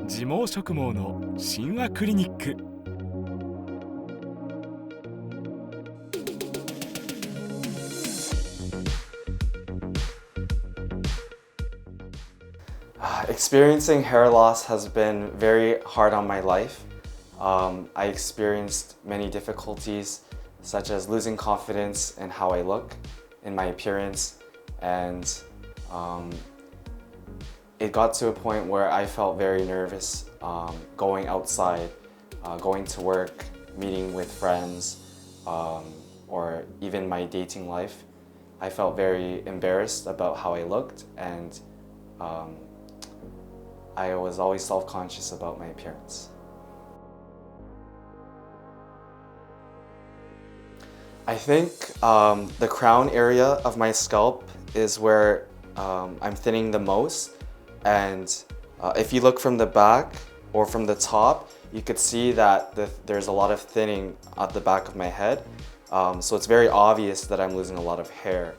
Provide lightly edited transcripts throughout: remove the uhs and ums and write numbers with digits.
自毛植毛の親和クリニック。Experiencing hair loss has been very hard on my life. I experienced many difficulties, such as losing confidence in how I look, in my appearance, and it got to a point where I felt very nervous going outside, going to work, meeting with friends, or even my dating life. I felt very embarrassed about how I looked, and I was always self-conscious about my appearance. I think the crown area of my scalp is where I'm thinning the most, and if you look from the back or from the top, you could see that there's a lot of thinning at the back of my head. So it's very obvious that I'm losing a lot of hair,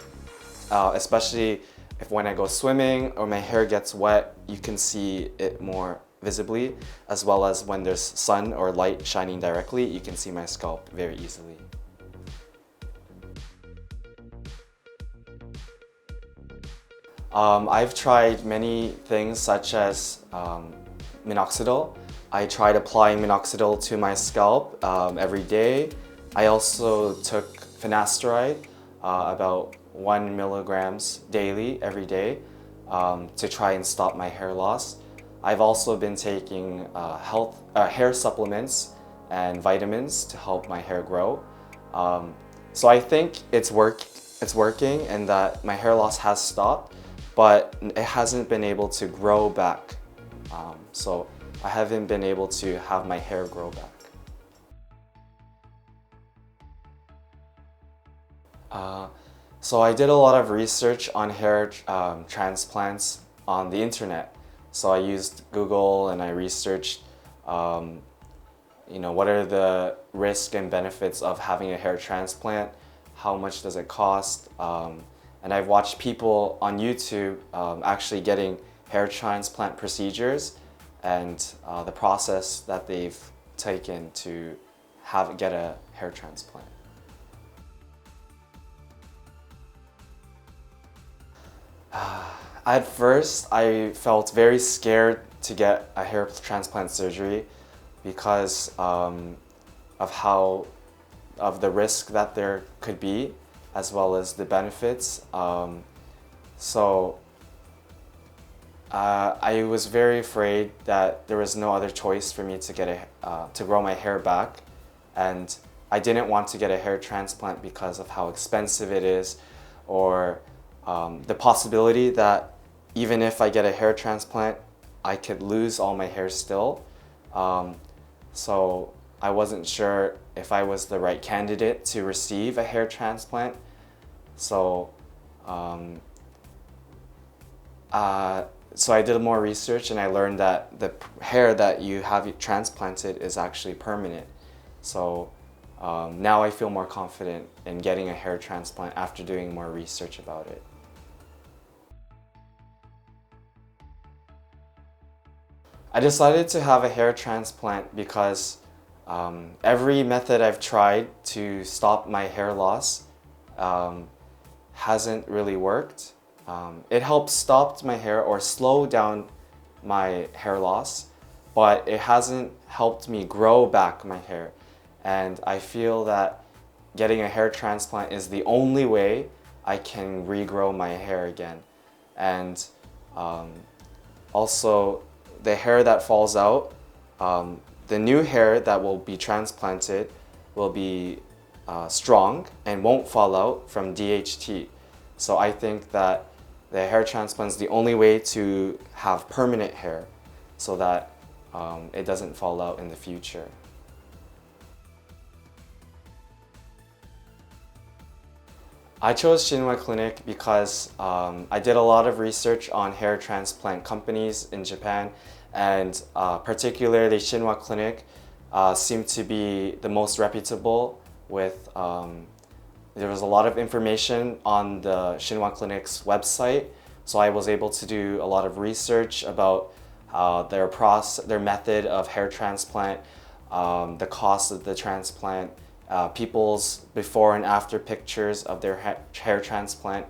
especially if when I go swimming or my hair gets wet, you can see it more visibly, as well as when there's sun or light shining directly, you can see my scalp very easily. I've tried many things such as minoxidil. I tried applying minoxidil to my scalp every day. I also took finasteride, about 1 milligrams daily every day, to try and stop my hair loss. I've also been taking hair supplements and vitamins to help my hair grow. So I think it's working and that my hair loss has stopped, but it hasn't been able to grow back. So I haven't been able to have my hair grow back. So I did a lot of research on hair transplants on the internet. So I used Google and I researched, what are the risks and benefits of having a hair transplant? How much does it cost? And I've watched people on YouTube actually getting hair transplant procedures and the process that they've taken to get a hair transplant. At first, I felt very scared to get a hair transplant surgery because of the risk that there could be, as well as the benefits. So I was very afraid that there was no other choice for me to grow my hair back, and I didn't want to get a hair transplant because of how expensive it is, or the possibility that even if I get a hair transplant, I could lose all my hair still. So I wasn't sure if I was the right candidate to receive a hair transplant. So I did more research and I learned that the hair that you have transplanted is actually permanent. So now I feel more confident in getting a hair transplant after doing more research about it. I decided to have a hair transplant because every method I've tried to stop my hair loss hasn't really worked. It helps stop my hair or slow down my hair loss, but it hasn't helped me grow back my hair. And I feel that getting a hair transplant is the only way I can regrow my hair again. And also, the hair that falls out, the new hair that will be transplanted will be strong and won't fall out from DHT. So I think that the hair transplant is the only way to have permanent hair so that it doesn't fall out in the future. I chose Shinwa Clinic because I did a lot of research on hair transplant companies in Japan, and particularly Shinwa Clinic seemed to be the most reputable. There was a lot of information on the Shinwa Clinic's website, so I was able to do a lot of research about their method of hair transplant, the cost of the transplant, people's before and after pictures of their hair transplant.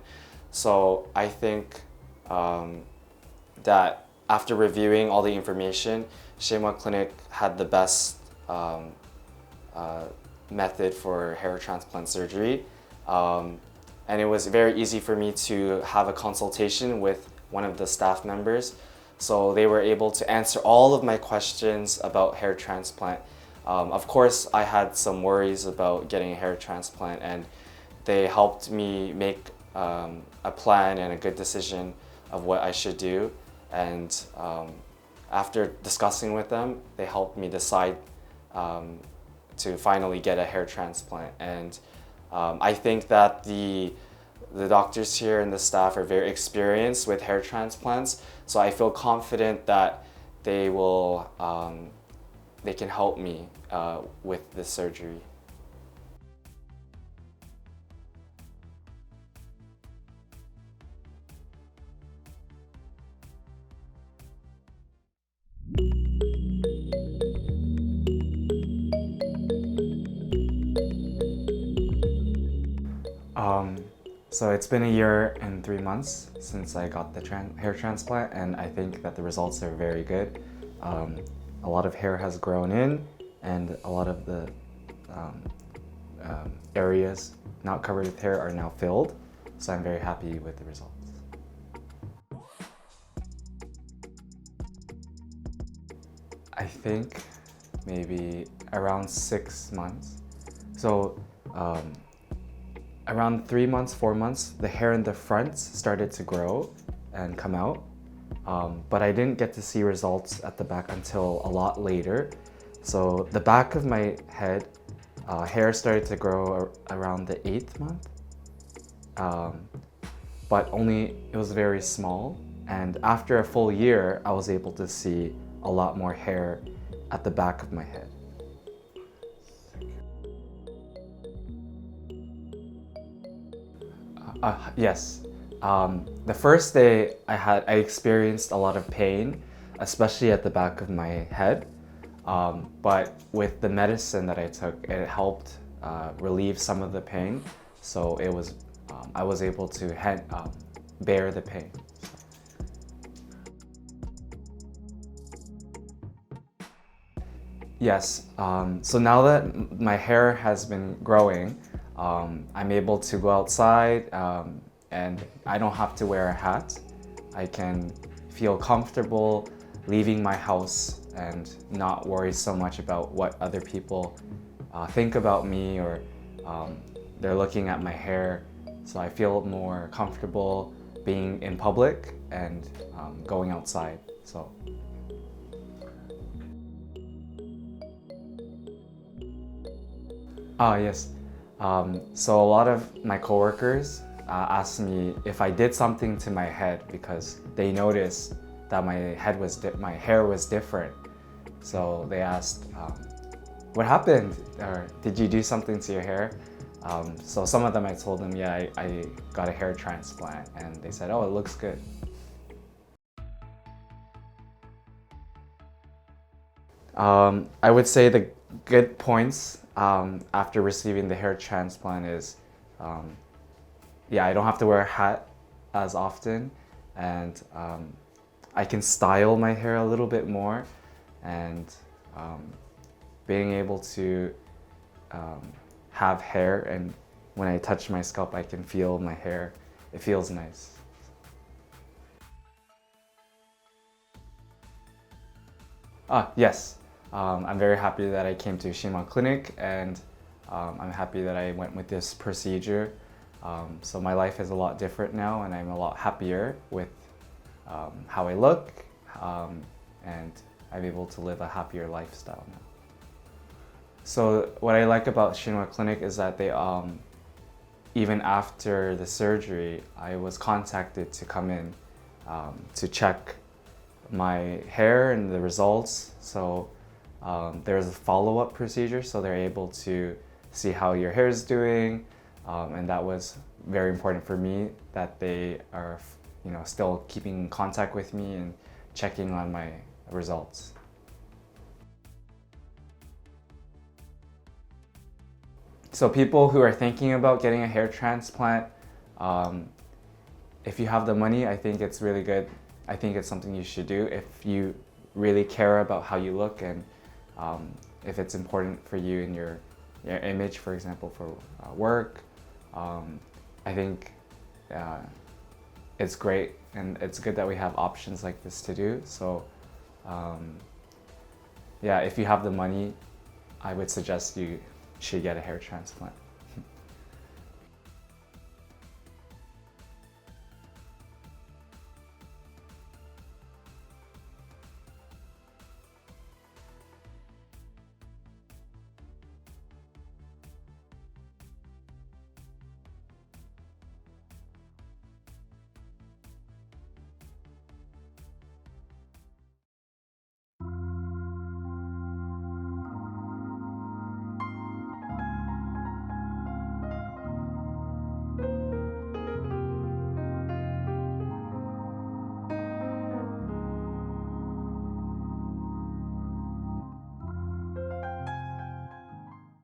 So I think that after reviewing all the information, Shinwa Clinic had the best method for hair transplant surgery. And it was very easy for me to have a consultation with one of the staff members. So they were able to answer all of my questions about hair transplant. Of course, I had some worries about getting a hair transplant, and they helped me make a plan and a good decision of what I should do. And after discussing with them, they helped me decide to finally get a hair transplant. And I think that the doctors here and the staff are very experienced with hair transplants, so I feel confident that they can help me with this surgery. So it's been a year and 3 months since I got the hair transplant, and I think that the results are very good. A lot of hair has grown in, and a lot of the areas not covered with hair are now filled, so I'm very happy with the results. I think maybe around 6 months. So around 3 months, 4 months, the hair in the front started to grow and come out. But I didn't get to see results at the back until a lot later. So the back of my head, hair started to grow around the 8th month. But it was very small. And after a full year, I was able to see a lot more hair at the back of my head. Yes. The first day I experienced a lot of pain, especially at the back of my head. But with the medicine that I took, it helped relieve some of the pain. So I was able to bear the pain. Yes. So now that my hair has been growing, I'm able to go outside and I don't have to wear a hat. I can feel comfortable leaving my house and not worry so much about what other people think about me, or they're looking at my hair. So I feel more comfortable being in public and going outside. So. Yes. So a lot of my coworkers asked me if I did something to my head because they noticed that my hair was different. So they asked, "What happened? Or did you do something to your hair?" So some of them I told them, "Yeah, I got a hair transplant," and they said, "Oh, it looks good." I would say the good points after receiving the hair transplant is, I don't have to wear a hat as often, and I can style my hair a little bit more, and being able to have hair, and when I touch my scalp I can feel my hair. It feels nice. Yes. I'm very happy that I came to Shinwa Clinic, and I'm happy that I went with this procedure. So my life is a lot different now, and I'm a lot happier with how I look, and I'm able to live a happier lifestyle now. So what I like about Shinwa Clinic is that they, even after the surgery, I was contacted to come in to check my hair and the results. So there's a follow-up procedure, so they're able to see how your hair is doing, and that was very important for me, that they are, still keeping in contact with me and checking on my results. So people who are thinking about getting a hair transplant, if you have the money, I think it's really good. I think it's something you should do if you really care about how you look and if it's important for you in your image, for example, for work. I think it's great and it's good that we have options like this to do. So yeah, if you have the money, I would suggest you should get a hair transplant.